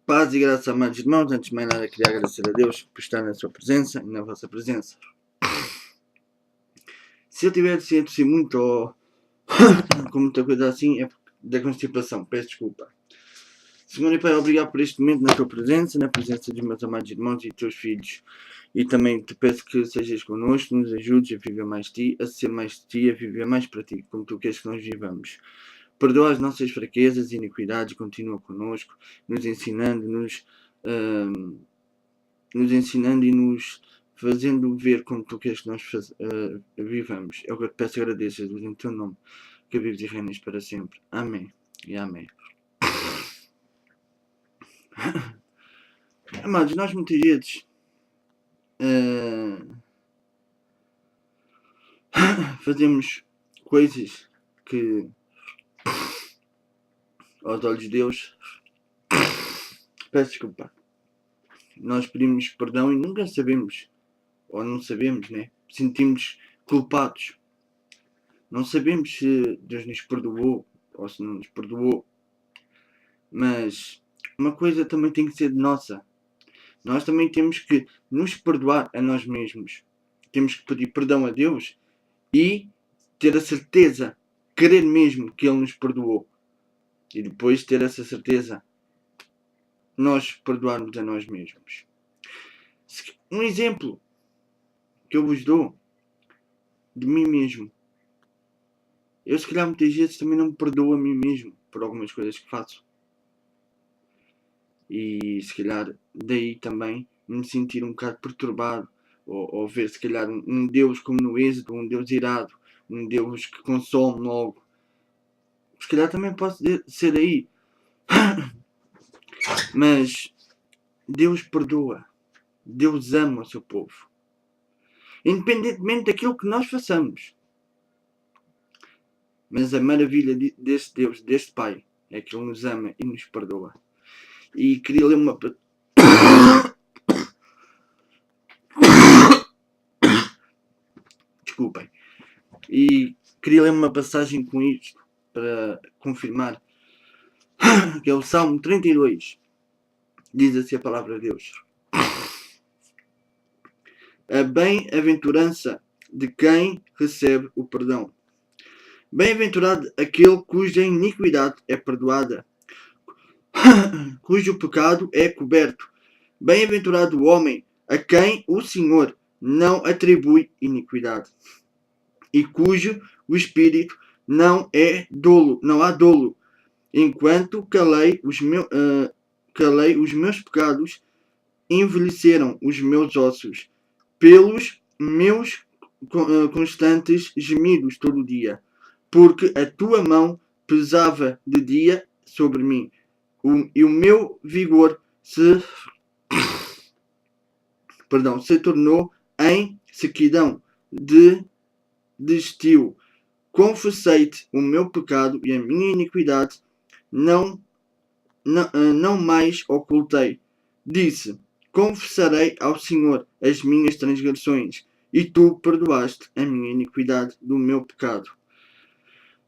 Paz e graça, amados irmãos. Antes de mais nada, queria agradecer a Deus por estar na sua presença e na vossa presença. Se eu tiver de tossir muito ou com muita coisa assim, é da constipação. Peço desculpa. Senhor e Pai, obrigado por este momento na tua presença, na presença dos meus amados irmãos e teus filhos. E também te peço que sejas connosco, nos ajudes a viver mais ti, a ser mais de ti, a viver mais para ti, como tu queres que nós vivamos. Perdoa as nossas fraquezas e iniquidades, continua connosco, nos ensinando e nos fazendo ver como tu queres que nós vivamos. É o que eu te peço e agradeço, Jesus, em teu nome, que vives e reinas para sempre. Amém e amém. Amados, nós muitas vezes fazemos coisas que aos olhos de Deus, peço desculpa, nós pedimos perdão e nunca sabemos, ou não sabemos, né? Sentimos culpados. Não sabemos se Deus nos perdoou ou se não nos perdoou. Mas uma coisa também tem que ser nossa. Nós também temos que nos perdoar a nós mesmos. Temos que pedir perdão a Deus e ter a certeza, querer mesmo que Ele nos perdoou. E depois ter essa certeza, nós perdoarmos a nós mesmos. Um exemplo que eu vos dou de mim mesmo. Eu se calhar muitas vezes também não me perdoo a mim mesmo por algumas coisas que faço. E se calhar daí também me sentir um bocado perturbado, ou ver se calhar um Deus como no Êxodo, um Deus irado, um Deus que consome logo. Se calhar também posso ser aí. Mas Deus perdoa. Deus ama o seu povo. Independentemente daquilo que nós façamos. Mas a maravilha deste Deus, deste Pai, é que Ele nos ama e nos perdoa. E queria ler uma... Desculpem. E queria ler uma passagem com isto, para confirmar, que é o Salmo 32. Diz assim a palavra de Deus: a bem-aventurança de quem recebe o perdão. Bem-aventurado aquele cuja iniquidade é perdoada, cujo pecado é coberto. Bem-aventurado o homem a quem o Senhor não atribui iniquidade, e cujo o espírito não há dolo. Enquanto calei os meus pecados, envelheceram os meus ossos pelos meus constantes gemidos todo o dia, porque a tua mão pesava de dia sobre mim, e o meu vigor se tornou em sequidão de estio. Confessei-te o meu pecado e a minha iniquidade não mais ocultei. Disse: confessarei ao Senhor as minhas transgressões, e tu perdoaste a minha iniquidade do meu pecado.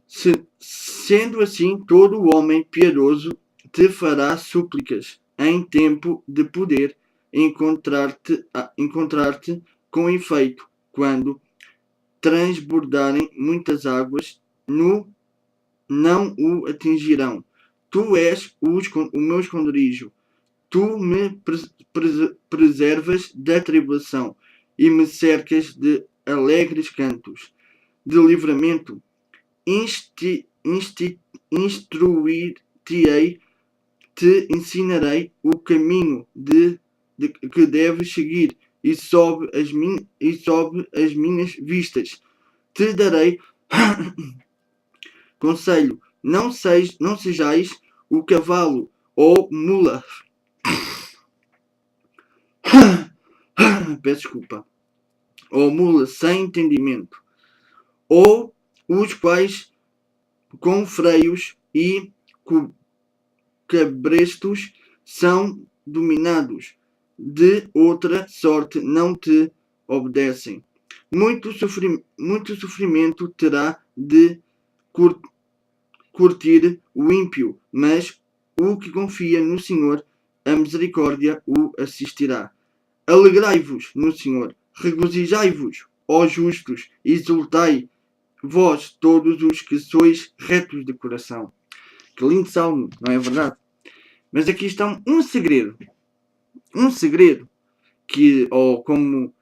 Sendo assim, todo o homem piedoso te fará súplicas em tempo de poder encontrar-te com efeito, quando transbordarem muitas águas, não o atingirão. Tu és o meu esconderijo. Tu me preservas da tribulação e me cercas de alegres cantos de livramento. Instruir-te-ei, te ensinarei o caminho que deves seguir, e sob as minhas vistas te darei conselho. Não sejais o cavalo ou mula. Peço desculpa. Ou mula sem entendimento, ou os quais com freios e cabrestos são dominados, de outra sorte não te obedecem. Muito sofrimento terá de curtir o ímpio, mas o que confia no Senhor a misericórdia o assistirá. Alegrai-vos no Senhor, regozijai-vos, ó justos, exultai, vós todos os que sois retos de coração. Que lindo salmo, não é verdade? Mas aqui está um segredo que, ou como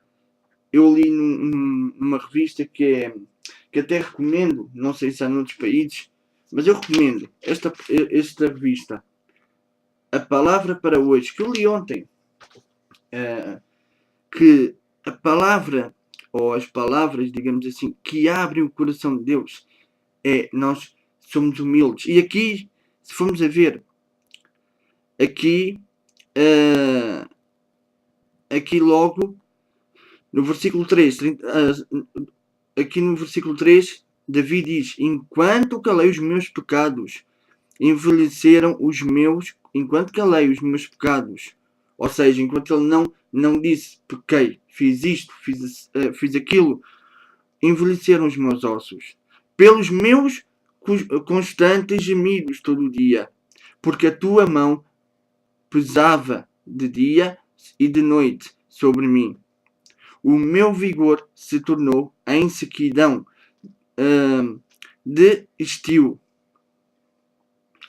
eu li numa revista que até recomendo, não sei se há noutros países, mas eu recomendo esta revista, A Palavra para Hoje, que eu li ontem, que a palavra, ou as palavras, digamos assim, que abrem o coração de Deus, nós somos humildes. E aqui, se formos a ver, aqui logo no versículo 3, aqui no versículo 3, Davi diz: enquanto calei os meus pecados, envelheceram os meus, enquanto calei os meus pecados, ou seja, enquanto ele não disse pequei, fiz isto, fiz aquilo, envelheceram os meus ossos, pelos meus constantes gemidos todo o dia, porque a tua mão pesava de dia e de noite sobre mim. O meu vigor se tornou em sequidão de estio.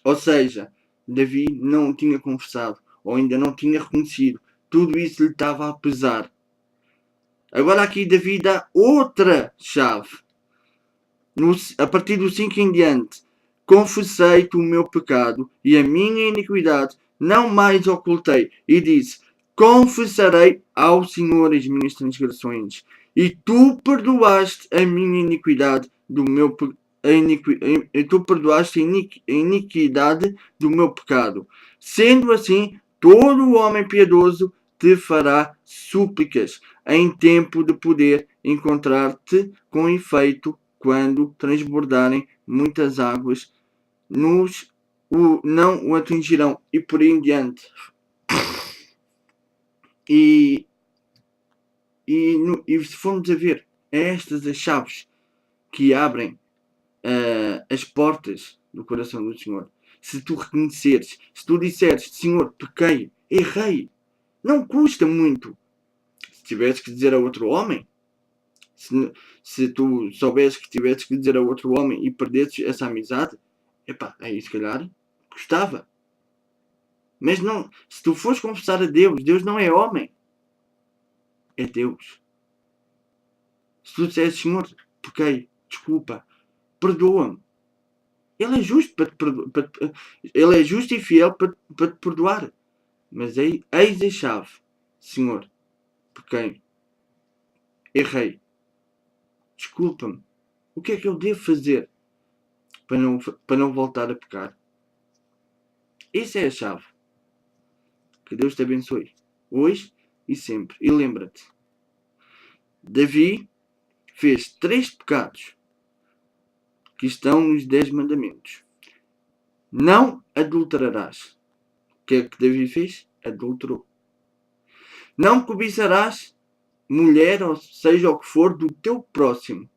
Ou seja, Davi não tinha confessado, ou ainda não tinha reconhecido. Tudo isso lhe estava a pesar. Agora aqui Davi dá outra chave. A partir do 5 em diante. Confessei-te o meu pecado e a minha iniquidade não mais ocultei. E disse: confessarei ao Senhor as minhas transgressões. E tu perdoaste a minha iniquidade do meu pecado. Tu perdoaste a iniquidade do meu pecado. Sendo assim, todo o homem piedoso te fará súplicas em tempo de poder encontrar-te com efeito quando transbordarem muitas águas, não o atingirão, e por aí em diante. E se formos a ver, estas as chaves que abrem as portas do coração do Senhor. Se tu reconheceres, se tu disseres: Senhor, pequei, errei, não custa muito. Se tivesse que dizer a outro homem, se tu soubesses que tivesses que dizer a outro homem e perdesses essa amizade, aí se calhar custava. Mas não, se tu fores confessar a Deus, Deus não é homem, é Deus. Se tu disseres: Senhor, pequei, desculpa, perdoa-me, Ele é justo para te perdoar, Ele é justo e fiel para te perdoar. Mas eis a chave: Senhor, pequei, errei, desculpa-me. O que é que eu devo fazer para não voltar a pecar? Essa é a chave. Que Deus te abençoe, hoje e sempre. E lembra-te, Davi fez 3 pecados que estão nos 10 mandamentos. Não adulterarás. O que é que Davi fez? Adulterou. Não cobiçarás mulher, ou seja o que for, do teu próximo.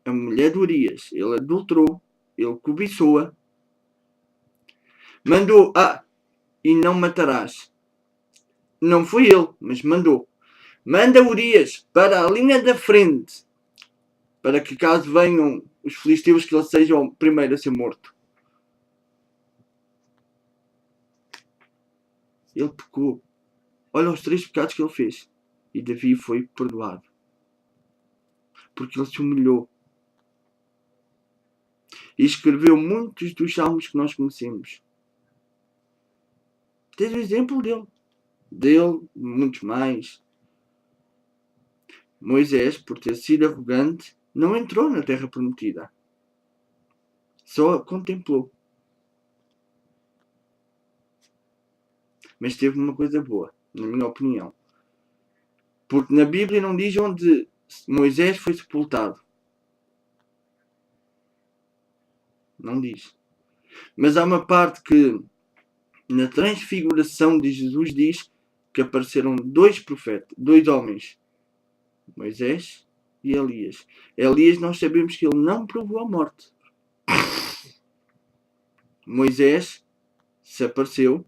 A mulher de Urias, ele adulterou, ele cobiçou-a, mandou: e não matarás. Não foi ele, mas mandou. Manda Urias para a linha da frente, para que caso venham os filisteus, que ele seja o primeiro a ser morto. Ele pecou. Olha os 3 pecados que ele fez. E Davi foi perdoado. Porque ele se humilhou. E escreveu muitos dos salmos que nós conhecemos. Tens o exemplo dele. Muitos mais. Moisés, por ter sido arrogante, não entrou na terra prometida. Só a contemplou. Mas teve uma coisa boa, na minha opinião. Porque na Bíblia não diz onde Moisés foi sepultado. Não diz. Mas há uma parte que na transfiguração de Jesus diz que apareceram 2 profetas, 2 homens, Moisés e Elias. Elias, nós sabemos que ele não provou a morte. Moisés se apareceu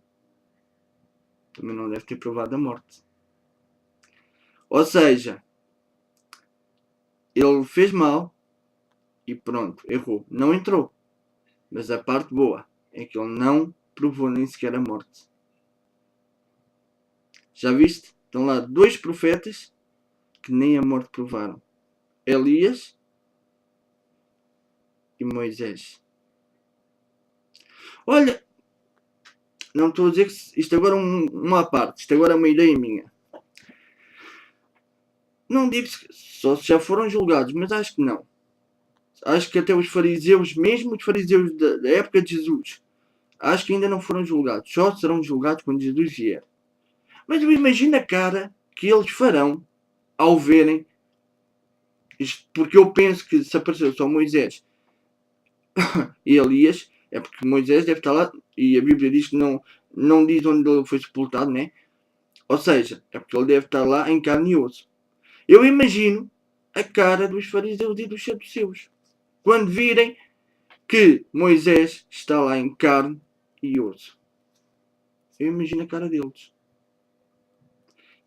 também não deve ter provado a morte. Ou seja, ele fez mal e pronto, errou. Não entrou. Mas a parte boa é que ele não provou nem sequer a morte. Já viste? Estão lá 2 profetas que nem a morte provaram. Elias e Moisés. Olha, não estou a dizer que isto agora é uma parte, isto agora é uma ideia minha. Não digo só se já foram julgados, mas acho que não. Acho que até os fariseus, mesmo os fariseus da época de Jesus, acho que ainda não foram julgados. Só serão julgados quando Jesus vier. Mas eu imagino a cara que eles farão ao verem isto, porque eu penso que se apareceu só Moisés e Elias, é porque Moisés deve estar lá, e a Bíblia diz que não diz onde ele foi sepultado, né? Ou seja, é porque ele deve estar lá em carne e osso. Eu imagino a cara dos fariseus e dos saduceus quando virem que Moisés está lá em carne e osso. Eu imagino a cara deles.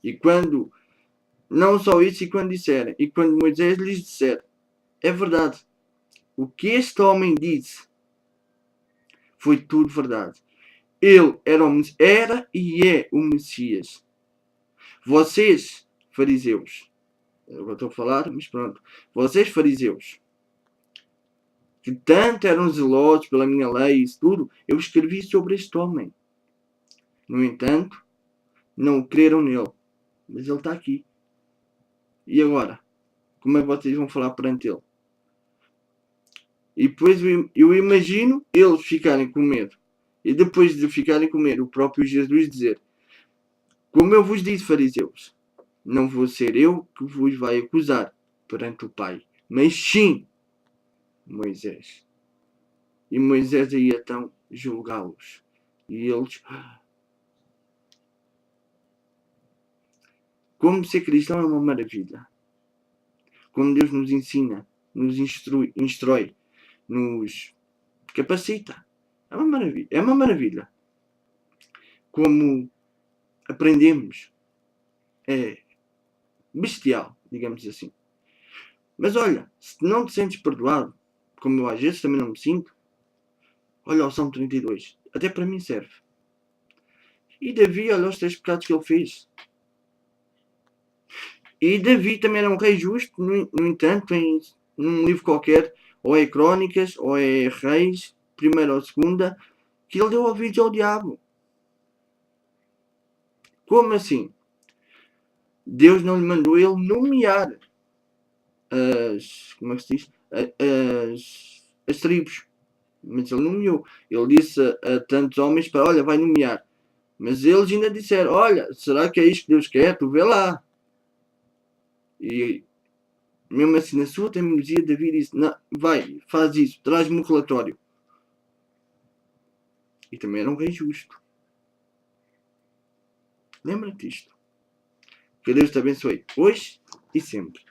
E quando, não só isso, e quando disserem, e quando Moisés lhes disser, é verdade, o que este homem disse foi tudo verdade. Ele era e é o Messias. Vocês, fariseus, agora estou a falar, mas pronto. Vocês, fariseus, que tanto eram zelosos pela minha lei e isso tudo, eu escrevi sobre este homem. No entanto, não creram nele. Mas ele está aqui. E agora? Como é que vocês vão falar perante ele? E depois eu imagino eles ficarem com medo. E depois de ficarem com medo, o próprio Jesus dizer: como eu vos disse, fariseus, não vou ser eu que vos vai acusar perante o Pai, mas sim Moisés. E Moisés ia então julgá-los. E eles... Como ser cristão é uma maravilha. Como Deus nos ensina, nos instrui, nos capacita. É uma maravilha. É uma maravilha. Como aprendemos. É bestial, digamos assim. Mas olha, se não te sentes perdoado, como eu às vezes também não me sinto, olha o Salmo 32. Até para mim serve. E Davi, olha os 3 pecados que ele fez. E Davi também era um rei justo, no entanto, em num livro qualquer, ou é Crónicas, ou é Reis, primeira ou segunda, que ele deu ouvidos ao diabo. Como assim? Deus não lhe mandou ele nomear como é que se diz? As tribos. Mas ele nomeou. Ele disse a tantos homens para, olha, vai nomear. Mas eles ainda disseram, olha, será que é isto que Deus quer? Tu vê lá. E mesmo assim, na sua teimosia, Davi disse, não, vai, faz isso, traz-me um relatório. E também era um rei justo. Lembra-te disto. Que Deus te abençoe, hoje e sempre.